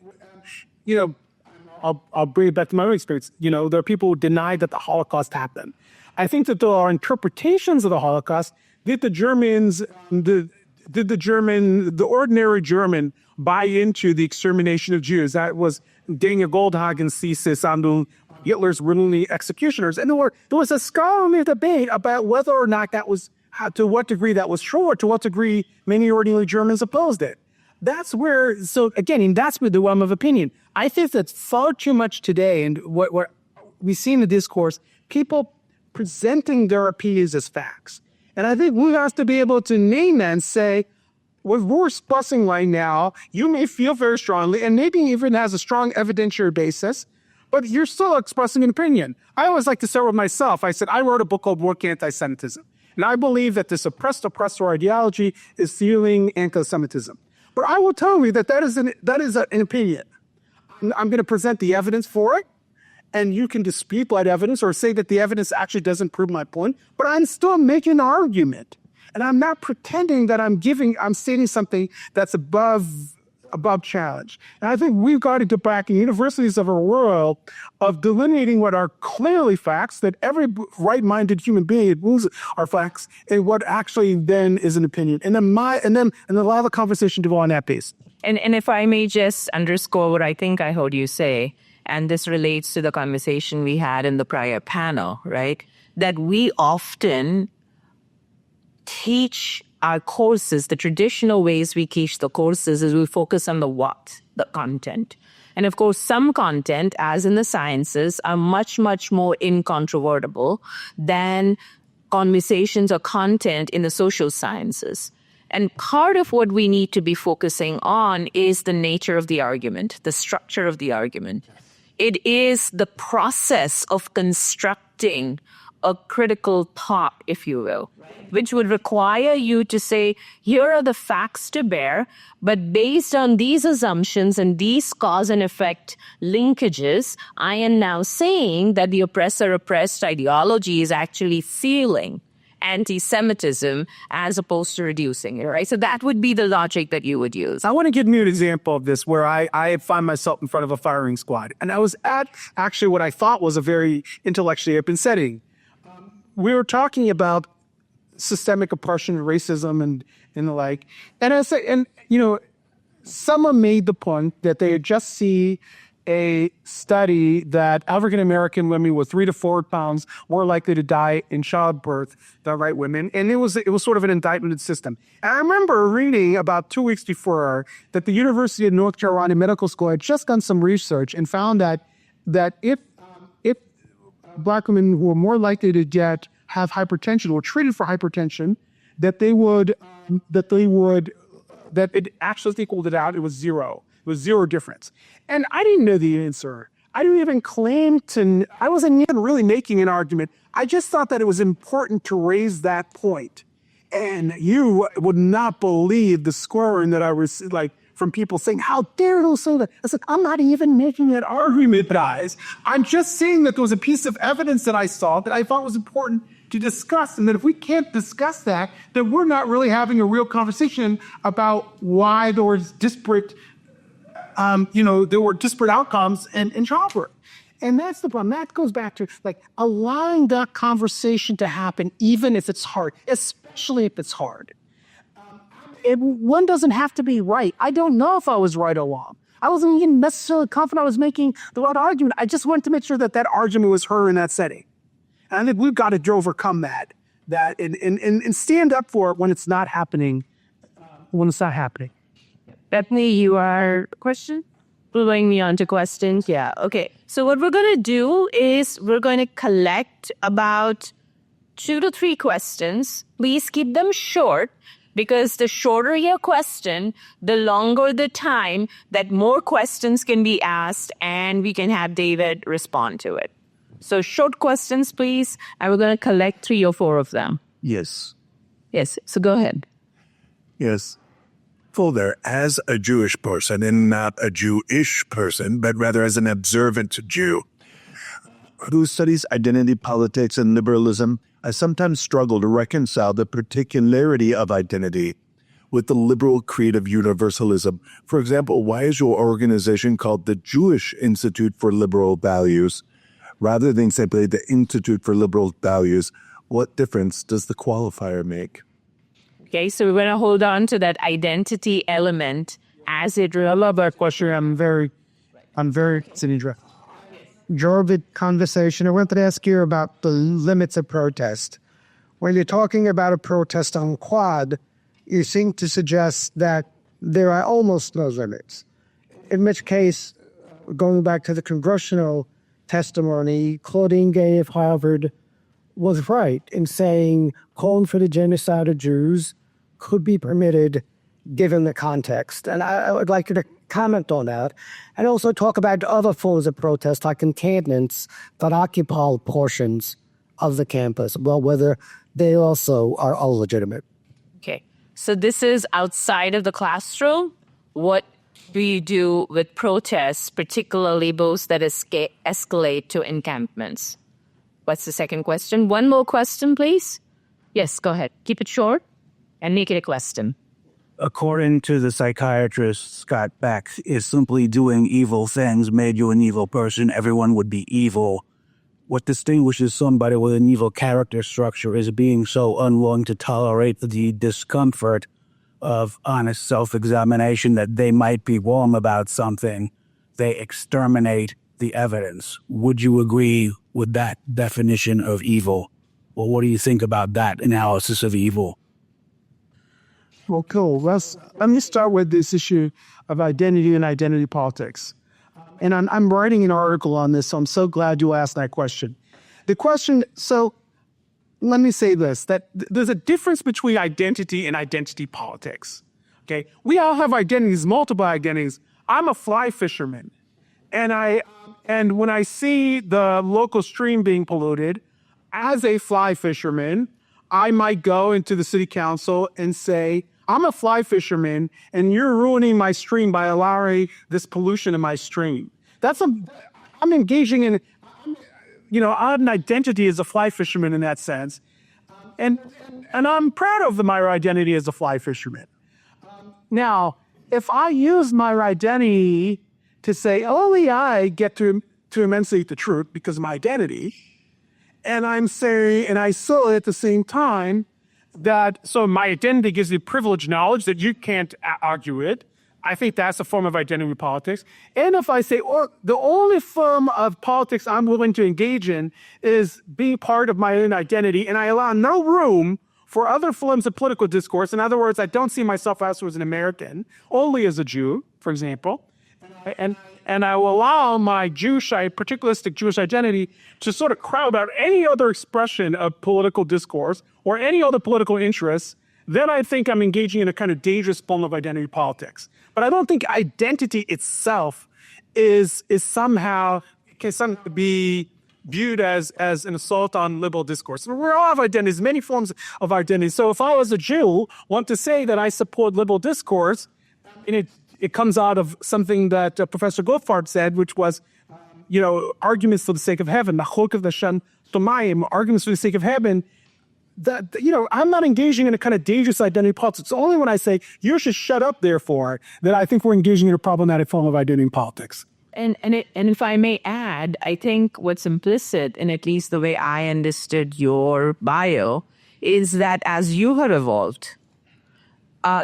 I'll bring it back to my own experience. There are people who deny that the Holocaust happened. I think that there are interpretations of the Holocaust that the Germans did the ordinary German buy into the extermination of Jews? That was Daniel Goldhagen's thesis on Hitler's ruling executioners. And there was a scholarly debate about whether or not to what degree that was true, or to what degree many ordinary Germans opposed it. That's where the realm of opinion. I think that's far too much today, and what we see in the discourse, people presenting their opinions as facts. And I think we have to be able to name that and say, what we're expressing right now, you may feel very strongly, and maybe even has a strong evidentiary basis, but you're still expressing an opinion. I always like to start with myself. I said, I wrote a book called Work Anti-Semitism. And I believe that this oppressed oppressor ideology is fueling anti-Semitism. But I will tell you that is an opinion. I'm going to present the evidence for it, and you can dispute that evidence or say that the evidence actually doesn't prove my point, but I'm still making an argument. And I'm not pretending that I'm stating something that's above challenge. And I think we've got to get back in universities of our world of delineating what are clearly facts, that every right-minded human being moves are facts, and what actually then is an opinion. And then allow the conversation to go on that base. And if I may just underscore what I think I heard you say, and this relates to the conversation we had in the prior panel, right? That we often teach our courses, the traditional ways we teach the courses is we focus on the content. And of course, some content, as in the sciences, are much, much more incontrovertible than conversations or content in the social sciences. And part of what we need to be focusing on is the nature of the argument, the structure of the argument. It is the process of constructing a critical thought, if you will, which would require you to say, here are the facts to bear, but based on these assumptions and these cause and effect linkages, I am now saying that the oppressor-oppressed ideology is actually fueling anti-Semitism as opposed to reducing it, right? So that would be the logic that you would use. I want to give you an example of this where I find myself in front of a firing squad. And I was at actually what I thought was a very intellectually open setting. We were talking about systemic oppression, racism, and the like. And I said, someone made the point that they had just seen a study that African-American women were 3 to 4 pounds more likely to die in childbirth than white women. And it was sort of an indictment of the system. And I remember reading about 2 weeks before that the University of North Carolina Medical School had just done some research and found that if Black women who were more likely to have hypertension or treated for hypertension, that it actually equaled it out. It was zero. It was zero difference. And I didn't know the answer. I didn't even I wasn't even really making an argument. I just thought that it was important to raise that point. And you would not believe the scoring that I was from people saying, how dare you say that? I said, I'm not even making an argument, guys. I'm just saying that there was a piece of evidence that I saw that I thought was important to discuss. And that if we can't discuss that, then we're not really having a real conversation about why there was disparate outcomes in childbirth. And that's the problem. That goes back to allowing that conversation to happen, even if it's hard, especially if it's hard. One doesn't have to be right. I don't know if I was right or wrong. I wasn't even necessarily confident I was making the right argument. I just wanted to make sure that argument was heard in that setting. And I think we've got to overcome that and stand up for it when it's not happening. Bethany, you are question? Following me on to questions? Yeah, okay. So what we're going to do is we're going to collect about 2 to 3 questions. Please keep them short, because the shorter your question, the longer the time that more questions can be asked and we can have David respond to it. So short questions, please. And we're going to collect 3 or 4 of them. Yes. Yes. So go ahead. Yes. Full there, as a Jewish person, and not a Jewish person, but rather as an observant Jew who studies identity politics and liberalism, I sometimes struggle to reconcile the particularity of identity with the liberal creed of universalism. For example, why is your organization called the Jewish Institute for Liberal Values rather than simply the Institute for Liberal Values? What difference does the qualifier make? Okay, so we're going to hold on to that identity element as it I love that question. I'm very interested. Jorvik conversation. I wanted to ask you about the limits of protest. When you're talking about a protest on Quad, you seem to suggest that there are almost no limits. In which case, going back to the congressional testimony, Claudine Gay of Harvard was right in saying calling for the genocide of Jews could be permitted given the context. And I would like you to comment on that and also talk about other forms of protest like encampments that occupy portions of the campus, well, whether they also are all legitimate. Okay, so this is outside of the classroom. What do you do with protests, particularly those that escalate to encampments? What's the second question? One more question, please. Yes, go ahead. Keep it short and make it a question. According to the psychiatrist Scott Beck, if simply doing evil things made you an evil person, everyone would be evil. What distinguishes somebody with an evil character structure is being so unwilling to tolerate the discomfort of honest self-examination that they might be wrong about something. They exterminate the evidence. Would you agree with that definition of evil? Well, what do you think about that analysis of evil? Well, cool. Let me start with this issue of identity and identity politics. And I'm writing an article on this, so I'm so glad you asked that question. So let me say this, that there's a difference between identity and identity politics. Okay? We all have identities, multiple identities. I'm a fly fisherman. And when I see the local stream being polluted, as a fly fisherman, I might go into the city council and say, I'm a fly fisherman and you're ruining my stream by allowing this pollution in my stream. I'm engaging in, I have an identity as a fly fisherman in that sense. And I'm proud of my identity as a fly fisherman. Now, if I use my identity to say only I get to enunciate the truth because of my identity, and I'm saying, and I still at the same time, so my identity gives you privileged knowledge that you can't argue it. I think that's a form of identity politics. And if I say, the only form of politics I'm willing to engage in is being part of my own identity, and I allow no room for other forms of political discourse. In other words, I don't see myself as an American, only as a Jew, for example. And I will allow my particularistic Jewish identity to sort of crowd out any other expression of political discourse or any other political interests, then I think I'm engaging in a kind of dangerous form of identity politics. But I don't think identity itself is somehow can something be viewed as an assault on liberal discourse. We all have identities, many forms of identity. So if I, as a Jew, want to say that I support liberal discourse, and it comes out of something that Professor Goldfarb said, which was, arguments for the sake of heaven, arguments for the sake of heaven, that, I'm not engaging in a kind of dangerous identity politics. It's only when I say, you should shut up, therefore, that I think we're engaging in a problematic form of identity politics. And if I may add, I think what's implicit in at least the way I understood your bio is that as you have evolved,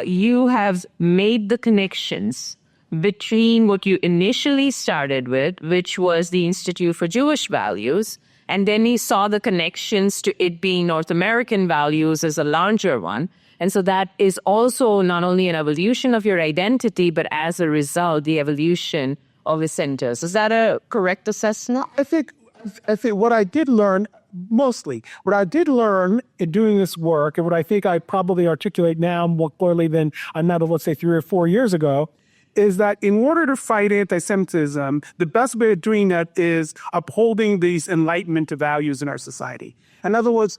you have made the connections between what you initially started with, which was the Institute for Jewish Values, and then you saw the connections to it being North American values as a larger one. And so that is also not only an evolution of your identity, but as a result, the evolution of the centers. Is that a correct assessment? I think what I did learn in doing this work, and what I think I probably articulate now more clearly than I might have, let's say, 3 or 4 years ago, is that in order to fight anti-Semitism, the best way of doing that is upholding these Enlightenment values in our society. In other words,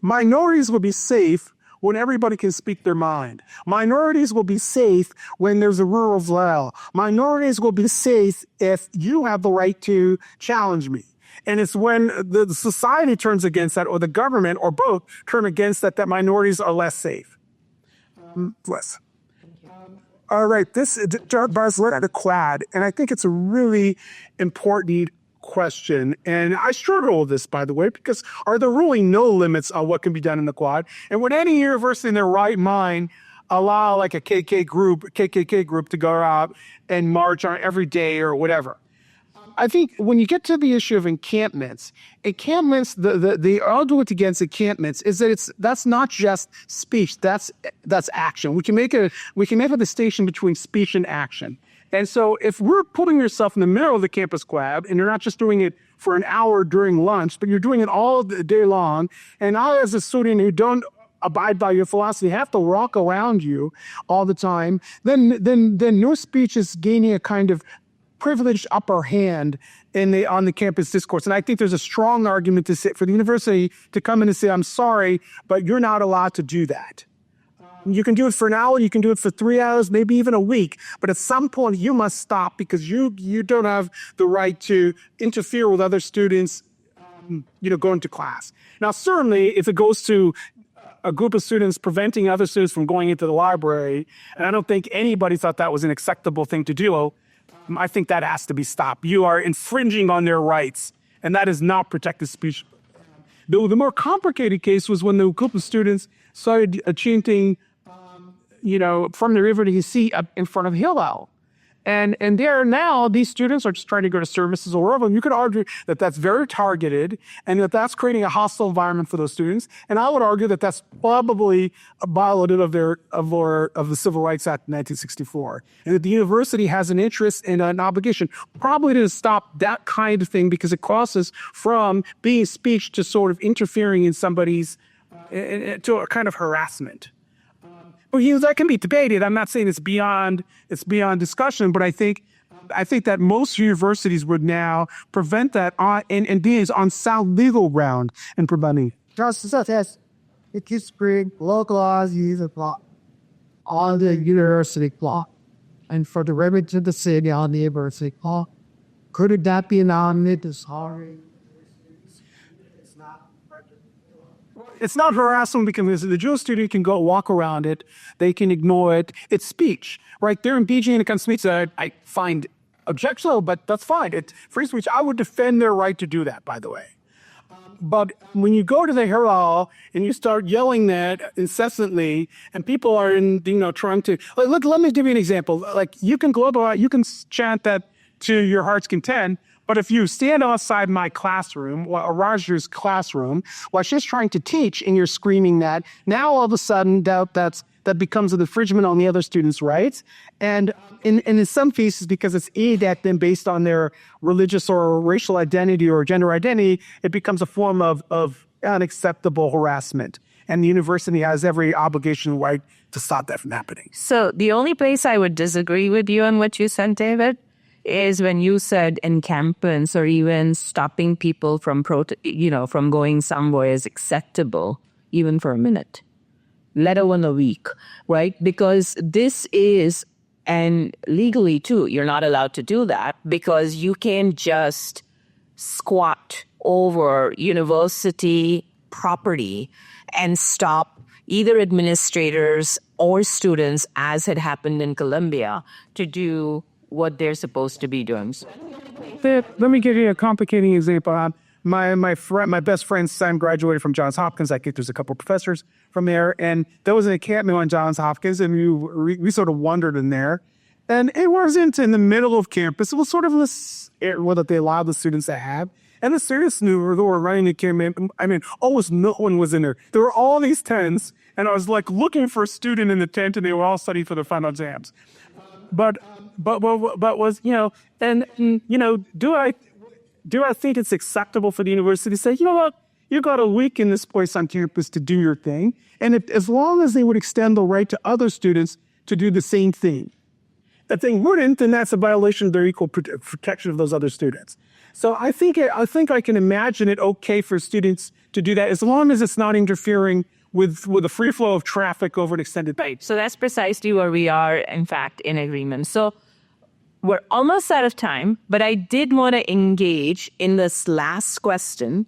minorities will be safe when everybody can speak their mind. Minorities will be safe when there's a rule of law. Minorities will be safe if you have the right to challenge me. And it's when the society turns against that, or the government, or both, turn against that minorities are less safe. Less. All right, this is Jared Barnes at the Quad, and I think it's a really important question, and I struggle with this, by the way, because are there really no limits on what can be done in the quad? And would any university in their right mind allow like a KKK group to go out and march on every day or whatever? I think when you get to the issue of encampments, the argument against encampments is that that's not just speech, that's action. We can make a distinction between speech and action. And so if we're putting yourself in the middle of the campus quad and you're not just doing it for an hour during lunch, but you're doing it all day long, and I as a student who don't abide by your philosophy have to walk around you all the time, then your speech is gaining a kind of privileged upper hand on the campus discourse. And I think there's a strong argument to say for the university to come in and say, I'm sorry, but you're not allowed to do that. You can do it for an hour, you can do it for 3 hours, maybe even a week. But at some point, you must stop because you don't have the right to interfere with other students, going to class. Now, certainly, if it goes to a group of students preventing other students from going into the library, and I don't think anybody thought that was an acceptable thing to do, I think that has to be stopped. You are infringing on their rights, and that is not protected speech. The more complicated case was when the group of students started chanting, from the river to the sea up in front of Hillel. And there now, these students are just trying to go to services or wherever. And you could argue that that's very targeted and that that's creating a hostile environment for those students. And I would argue that that's probably a violation of the Civil Rights Act of 1964. And that the university has an interest and an obligation probably to stop that kind of thing because it crosses from being speech to sort of interfering in somebody's, to a kind of harassment. Well, that can be debated. I'm not saying it's beyond discussion, but I think that most universities would now prevent that and be on sound legal ground in preventing. Just such as it is bring localized user plot on the university plot, and for the revenue of the city on the university plot, could that be nominated? Sorry. It's not harassment because the Jewish student can go walk around it. They can ignore it. It's speech, right? They're engaging in a kind of speech that I find objectionable, but that's fine. It's free speech. I would defend their right to do that, by the way. But when you go to the Hillel and you start yelling that incessantly, and people are trying to look. Let me give you an example. Like you can chant that to your heart's content. But if you stand outside my classroom, or Raj's classroom, while she's trying to teach and you're screaming that, now all of a sudden that becomes an infringement on the other students' rights. And in some cases, because it's aimed at them based on their religious or racial identity or gender identity, it becomes a form of unacceptable harassment. And the university has every obligation and right to stop that from happening. So the only place I would disagree with you on what you said, David, is when you said encampments or even stopping people from going somewhere is acceptable, even for a minute, let alone a week, right? Because this is, and legally too, you're not allowed to do that because you can't just squat over university property and stop either administrators or students, as had happened in Columbia, to do what they're supposed to be doing. Let me give you a complicating example. My best friend's son graduated from Johns Hopkins. I think there's a couple of professors from there, and there was an encampment on Johns Hopkins, and we sort of wandered in there, and it wasn't in the middle of campus. It was sort of this area that they allowed the students to have, and the students knew they were running the encampment. I mean, almost no one was in there. There were all these tents, and I was like looking for a student in the tent, and they were all studying for their final exams. But was, do I think it's acceptable for the university to say, you know what, you got a week in this place on campus to do your thing, and as long as they would extend the right to other students to do the same thing, if they wouldn't, then that's a violation of their equal protection of those other students. So I think I can imagine it okay for students to do that as long as it's not interfering with a free flow of traffic over an extended period. Right. So that's precisely where we are, in fact, in agreement. So we're almost out of time, but I did want to engage in this last question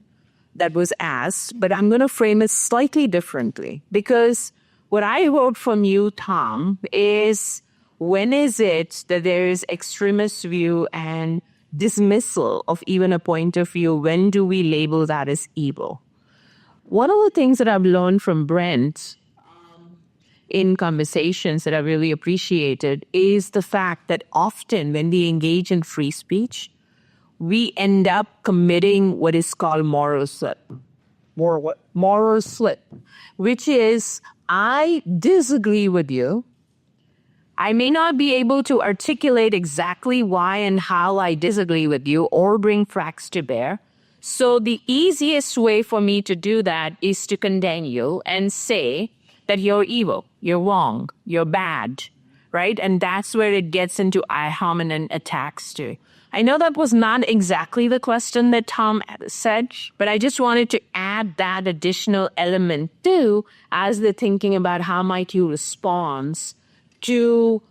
that was asked, but I'm going to frame it slightly differently because what I heard from you, Tom, is when is it that there is extremist view and dismissal of even a point of view. When do we label that as evil? One of the things that I've learned from Brent in conversations that I really appreciated is the fact that often when we engage in free speech, we end up committing what is called moral slip. More what? Moral slip, which is, I disagree with you. I may not be able to articulate exactly why and how I disagree with you or bring facts to bear. So the easiest way for me to do that is to condemn you and say that you're evil, you're wrong, you're bad, right? And that's where it gets into ad hominem attacks too. I know that was not exactly the question that Tom said, but I just wanted to add that additional element too, as they're thinking about how might you respond to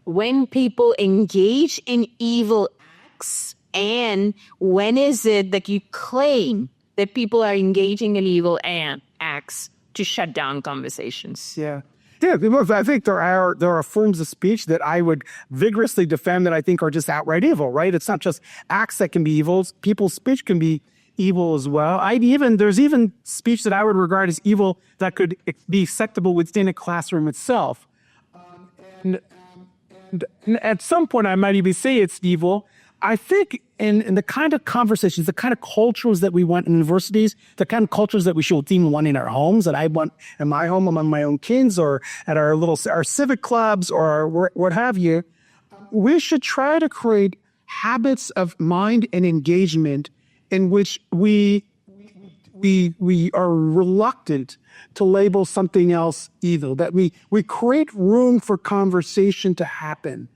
when people engage in evil acts, and when is it that you claim that people are engaging in evil acts to shut down conversations? Yeah. Yeah, I think there are forms of speech that I would vigorously defend that I think are just outright evil, right? It's not just acts that can be evil. People's speech can be evil as well. There's even speech that I would regard as evil that could be acceptable within a classroom itself. And at some point, I might even say it's evil. I think in the kind of conversations, the kind of cultures that we want in universities, the kind of cultures that we should even want in our homes, that I want in my home among my own kids, or at our civic clubs, or what have you, we should try to create habits of mind and engagement in which we are reluctant to label something else evil, that we create room for conversation to happen.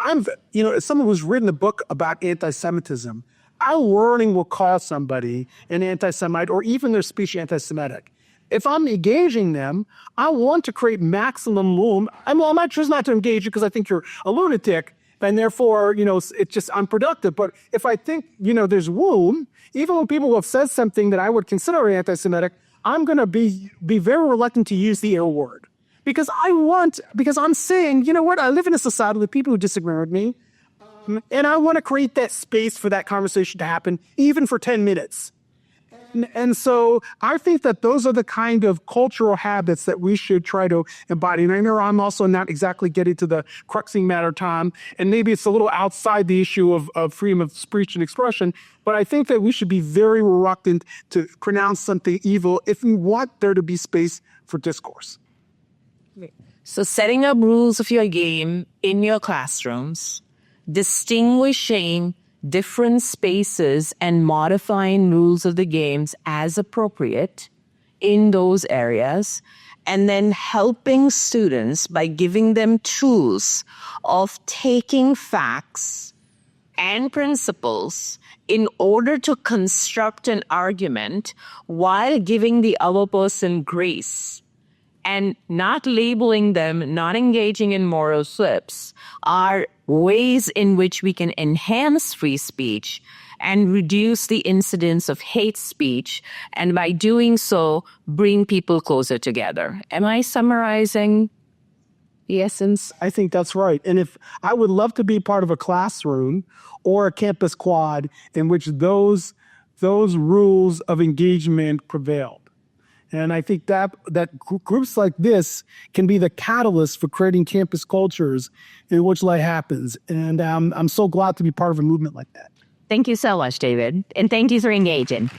As someone who's written a book about anti-Semitism, our learning will call somebody an anti-Semite or even their speech anti-Semitic. If I'm engaging them, I want to create maximum room. I'm not choosing not to engage you because I think you're a lunatic, and therefore, it's just unproductive. But if I think, there's room, even when people have said something that I would consider anti-Semitic, I'm going to be very reluctant to use the ill word. Because I'm saying, you know what, I live in a society with people who disagree with me, and I want to create that space for that conversation to happen, even for 10 minutes. And so I think that those are the kind of cultural habits that we should try to embody. And I know I'm also not exactly getting to the cruxing matter, Tom, and maybe it's a little outside the issue of freedom of speech and expression, but I think that we should be very reluctant to pronounce something evil if we want there to be space for discourse. So setting up rules of your game in your classrooms, distinguishing different spaces and modifying rules of the games as appropriate in those areas, and then helping students by giving them tools of taking facts and principles in order to construct an argument while giving the other person grace and not labeling them, not engaging in moral slips, are ways in which we can enhance free speech and reduce the incidence of hate speech, and by doing so, bring people closer together. Am I summarizing the essence? I think that's right. And if I would love to be part of a classroom or a campus quad in which those rules of engagement prevailed. And I think that groups like this can be the catalyst for creating campus cultures in which life happens. And I'm so glad to be part of a movement like that. Thank you so much, David. And thank you for engaging.